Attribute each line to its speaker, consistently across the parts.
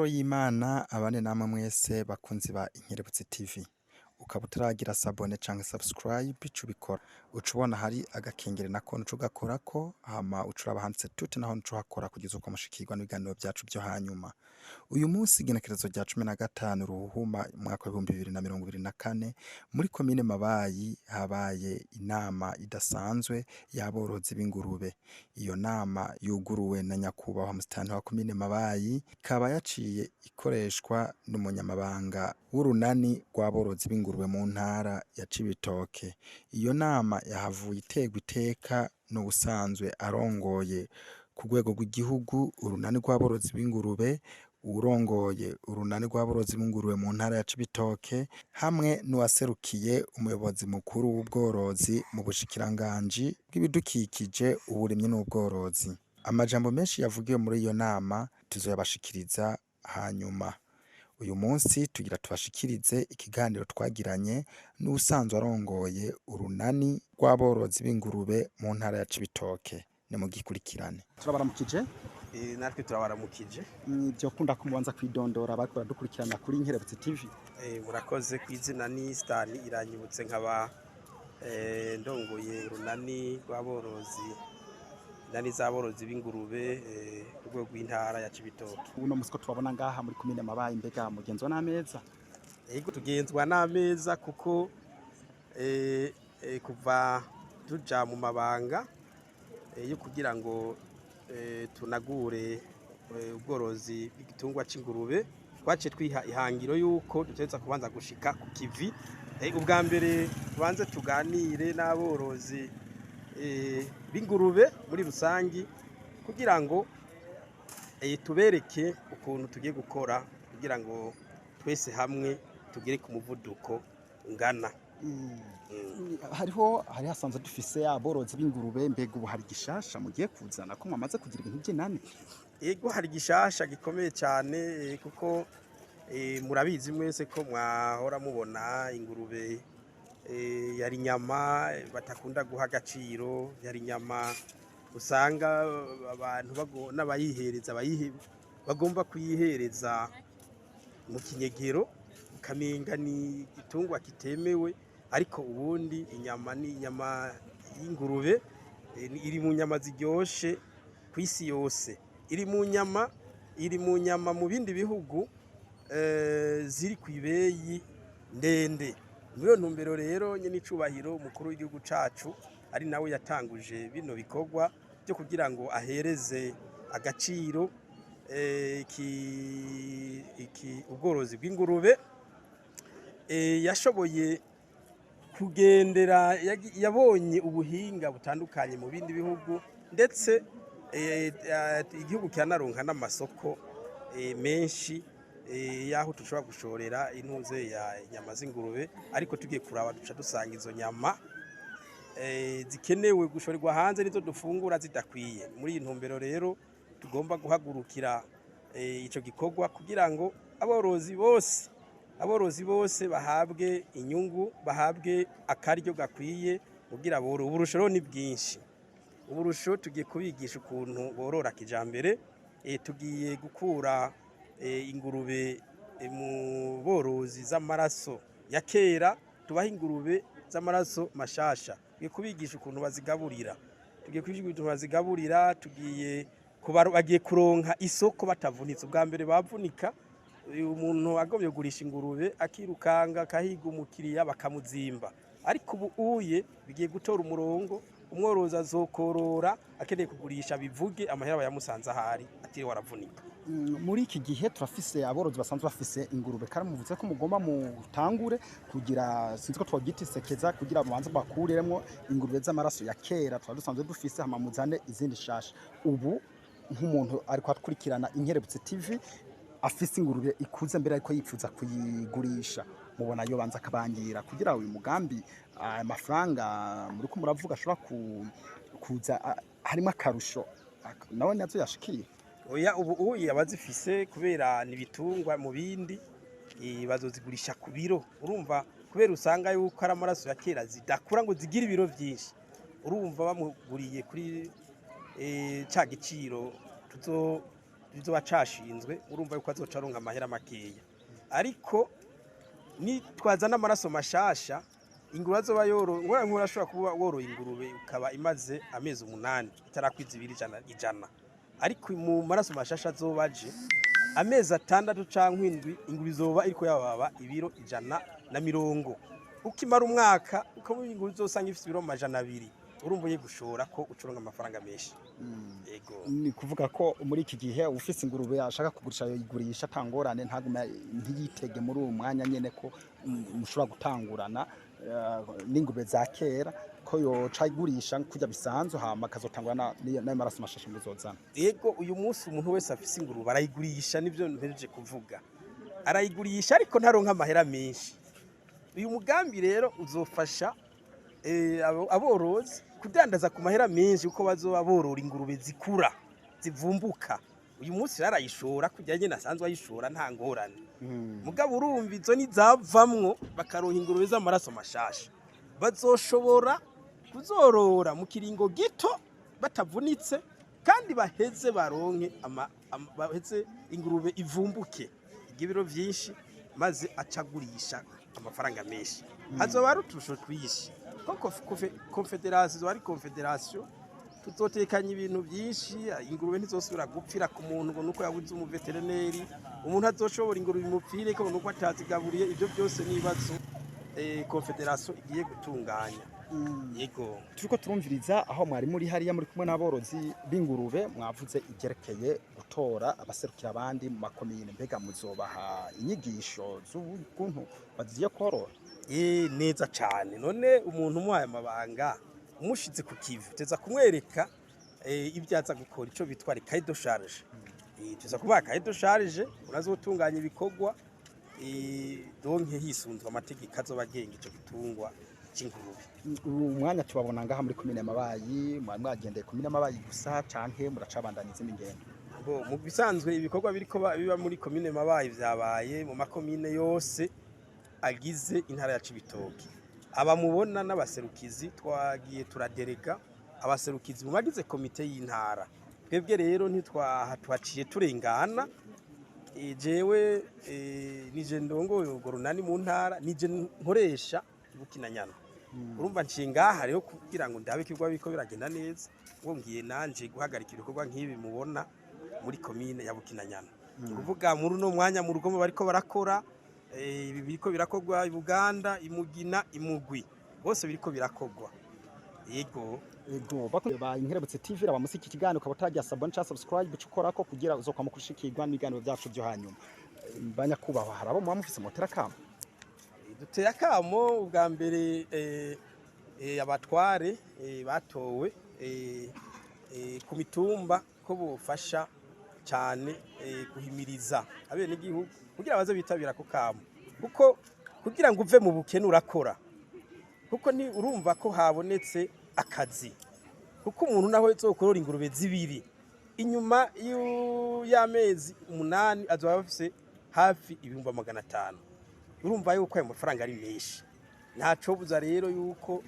Speaker 1: Amahoro y'Imana abane namwe mwese bakunzi ba Inkerebutsi TV. Ukaba utaragira sabone canke subscribe ico ubikora. Uca ubona hari agakengere nako nuco ugakorako hama uca uraba handitse tuti naho nuco uhakora kugeza uko mushikirwa n'ibiganiro vyacu vyo hanyuma. Uyu munsi igenekerezo rya 15 Ruhuhuma umwaka wa 2024 muri komine Mabayi habaye inama idasanzwe y'aborozi b'ingurube. Iyo nama yuguruwe na nyakubahwa musitani wa komine Mabayi ikaba yaciye ikoreshwa n'umunyamabanga w'urunani rw'aborozi b'ingurube mu ntara ya Cibitoke. Iyo nama yahavuye iterwa iteka n'ubusanzwe arongoye ku rwego rw'igihugu urunani rw'aborozi b'ingurube, urongoye urunani rw'aborozi b'ingurube mu ntara ya Cibitoke hamwe n'uwaserukiye umuyobozi mukuru w'ubworozi mu bushikiranganji bw'ibidukikije, uburimyi n'ubworozi. Amajambo menshi yavugiwe muri iyo nama tuzoyabashikiriza hanyuma. Uyu munsi tugira tubashikirize ikiganiro twagiranye n'usanzwe arongoye urunani rw'aborozi b'ingurube mu ntara ya Cibitoke. Ni mu gikurikirane.
Speaker 2: Turabaramukije.
Speaker 3: Natwe turabaramukije.
Speaker 2: Byo kunda kumubanza kwidondora bariko baradukurikirana kuri Inkerebutsi TV.
Speaker 3: Murakoze kwizina ni Stani iranyibutse nkaba ndongoye urunani rw'aborozi ndani z'aborozi b'ingurube rwego rw'intara ya Cibitoke.
Speaker 2: Uno musiko tubabona ngaha muri komine Mabayi mbega mugenzwa n'ameza.
Speaker 3: Yego tugenzwa n'ameza kuko kuva tuja mu mabanga yo kugira ngo tunagure ubworozi bw'igitungwa c'ingurube twaciye twiha ihangiro yuko dutegerezwa kubanza gushika ku kivi. Ubwa mbere tubanze tuganire n'aborozi b'ingurube muri rusangi kugira ngo tubereke ukuntu tugiye gukora kugira ngo twese hamwe tugere ku muvuduko ungana.
Speaker 2: Hari hasanzwe dufise aborozi b'ingurube mbega ubu hari gishasha mugiye kuzana ko mwamaze kugira ibintu by'inani.
Speaker 3: Yego hari gishasha gikomeye cyane kuko murabizi mwese ko mwahora mubona ingurube yari inyama batakunda guha agaciro, yari inyama usanga abantu n'abayihereza bagomba kuyihereza mu kinyegero ukamenga ni igitungwa kitemewe, ariko ubundi inyama ni inyama y'ingurube iri mu nyama ziryoshe ku isi yose, iri mu nyama mu bindi bihugu ziri ku ibeyi ndende. Muri iyo ntumbero rero nyene icubahiro umukuru w'igihugu cacu ari nawe yatanguje bino bikorwa byo kugira ngo ahereze agaciro ubworozi bw'ingurube. Yashoboye kugendera yabonye ubuhinga butandukanye mu bindi bihugu, ndetse igihugu cyanaronka n'amasoko menshi yaho tushobora gushorera intuze ya inyama z'ingurube, ariko tugiye kuraba duca dusanga izo nyama zikenewe gushorerwa hanze nizo dufungura zidakwiye. Muri iyi ntumbero rero tugomba guhagurukira ico gikorwa kugira ngo aborozi bose bahabwe inyungu, bahabwe akaryo gakwiye kugira uburusho rero ni bwinshi. Uburusho tugiye kubigisha ukuntu borora kijambere, tugiye gukura ingurube mu borozi z'amaraso ya kera tubaha ingurube z'amaraso mashasha. Tugiye kubigisha ukuntu bazigaburira, bagiye kuronka isoko batavunitse. Ubwa mbere bavunika, umuntu agomye kugurisha ingurube akirukanga akahiga umukiriya bakamuzimba, ariko ubu bigiye gutora umurongo. Umworozi azokorora akeneye kugurisha bivuge amahera bayamusanze ahari atiriwe aravunika.
Speaker 2: Muri iki gihe turafise aborozi basanzwe bafise ingurube kandi muvuze ko mugomba mutangure kugira sinzi ko twagitisekeza kugira babanze bakureremo ingurube z'amaraso ya kera dusanzwe dufise hama muzane izindi shasha. Ubu nk'umuntu ariko atkurikirana Inkerebutsi TV afise ingurube ikuze mbere ariko yipfuza kuyigurisha, mubona yo banza kabangira kugira uyu mugambi amafranga muri ko muravuga ashobora kuza harimo akarusho nawe nazo yashikiye.
Speaker 3: Oya ubu abazifise kubera nibitungwa mu bindi bazozigurisha ku biro. Urumva kubera usanga yuko ari amaraso ya kera zidakura ngo zigira ibiro byinshi, urumva bamuguriye kuri ca giciro bizoba cashinzwe urumva yuko azoca aronka amahera makeya ariko ni twazana amaraso mashasha ingurube azoba yoro ngora urashobora kuba woroye ingurube ukaba imaze amezi 8 itarakwiza 200 ariko mu maraso mashasha azobaje amezi 6 canke 7 ingurube izoba iriko yababa ibiro 150 ukimara umwaka ukaba ingurube izosanga ifite ibiro 200 urumva ye gushora ko ucuronga amafaranga menshi yego
Speaker 2: ni kuvuga ko muri iki gihe ufise ingurube ashaka kugurisha yigurisha tangorane ntaguma ntiyitege muri uwo mwanya nyene ko mushobora gutangurana n'ingurube za kera ko yoca igurisha kujya bisanzwe hama kazotangurana n'amaraso mashasha muzozana
Speaker 3: yego uyu munsi umuntu wese afise ingurube arayigurisha nivyo ntereje kuvuga arayigurisha ariko ntaronka amahera menshi uyu mugambi rero uzofasha aborozi kudandaza ku mahera menshi uko bazoba borora ingurube zikura zivumbuka uyu munsi arayishora kujyanye nasanzwe ayishora nta ngorane mugabo urumva izo nizavamwo bakaronka ingurube z'amaraso mashasha bazoshobora kuzorora mu kiringo gito batavunitse kandi baheze baronke baheze ingurube ivumbuke igibiro vyinshi maze acagurisha amafaranga menshi hazoba rutusho twishi koko confederation ari confederation tuzotekanya ibintu byinshi ingurube ntizosubira gupfira ku muntu ngo nuko yabuze umuveterineri umuntu azoshobora ingurube imupfire ko nuko atazigaburiye ibyo byose nibazo confederation igiye gutunganya yego
Speaker 2: turiko turumviriza aho mwari muri hariya muri kumwe n'aborozi b'ingurube mwavuze igerekeye gutora abaserukira abandi mu makomine mbega muzobaha inyigisho z'ukuntu bagiye korora
Speaker 3: neza cyane none umuntu umuhaye amabanga umushize ku kivu teza kumwereka ibyaza gukora ico bitwara cayo de charge teza kuba cayo de charge urazotunganya ibikorwa donke hisunzwe amategeko azobagenga ico bitungwa cy'ingurube
Speaker 2: umwanya tubabona ngaha muri komine Mabayi mwagendeye komine Mabayi gusa canke muracabandaniza imigendo
Speaker 3: mu bisanzwe ibikorwa biriko biba muri komine Mabayi vyabaye mu makomine yose agize intara ya Cibitoke abamubona n'abaserukizi twagiye turaderega abaserukizi mu bagize komite y'intara twebwe rero ntitwahaciye turengana jewe nije ndongoye urwo runani mu ntara nije nkoresha bukinanyana urumva nshingaha rero kugira ngo ndabe kirwa biko biragenda neza ngo ngiye nanje guhagarika ibikorwa nk'ibi mubona muri komine ya Bukinanyana kuvuga muri no mwanya mu rugo bariko barakora ibi biriko birakorwa i Buganda imugina imugwi bose biriko birakogwa yego
Speaker 2: ba Inkerebutse TV raba musiki kiganiro kabatagiye sabone cha subscribe ukorako kugira uzokwa mukushikirwa n'ibiganiro byacu byo hanyuma banya kubahwa harabo mu mufise motera kama
Speaker 3: duteye akamo ubwa mbere abatware batowe ku mitumba ko bufasha cyane guhimiriza abene igihugu kugira baze bitabira ko kamo kuko kugira ngo uve mu bukene urakora kuko ni urumva ko habonetse akazi kuko umuntu naho yokorora ingurube zibiri inyuma y'amezi 8 azoba bafise hafi 500 urumva yuko ayo mafaranga ari menshi ntaco buza rero yuko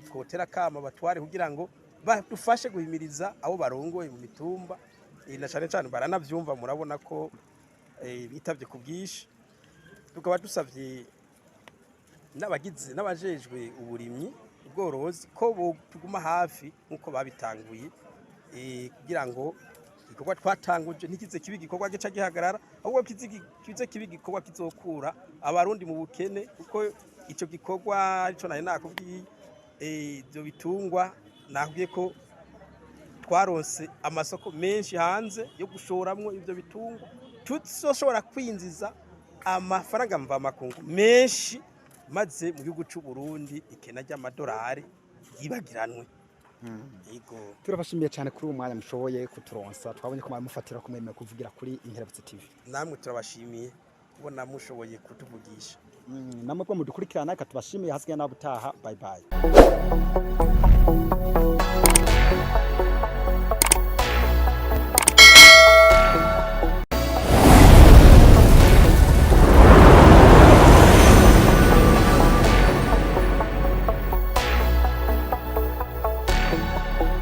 Speaker 3: twotera kama batware kugira ngo badufashe guhimiriza abo barongoye mu mitumba na cyane cyane baranavyumva murabona ko bitavye kubwishi tukaba dusavye n'abagize n'abajejwe uburimyi ubworozi ko tuguma hafi nkuko babitanguye kugira ngo igikorwa twatanguje ntikize kibi gikorwa gica gihagarara ahubwo kize kibi gikorwa kizokura abarundi mu bukene kuko ico gikorwa arico naye nakubwiye byo bitungwa nakubwiye ko twaronse amasoko menshi hanze yo gushoramwo ivyo bitungwa tuzoshobora kwinjiza amafaranga mva makungu menshi maze mu gihugu cy'u Burundi ikena ry'amadolari yibagiranwe yego
Speaker 2: turabashimiye cyane kuri uwo mwanya mushoboye kuturonsa twabonye ko mufatira kumwemera kuvugira kuri Inkerebutse TV
Speaker 3: namwe turabashimiye kubona mushoboye kutuvugisha
Speaker 2: namwe ko mudukurikirana katubashimiye hasigaye nabutaha bye bye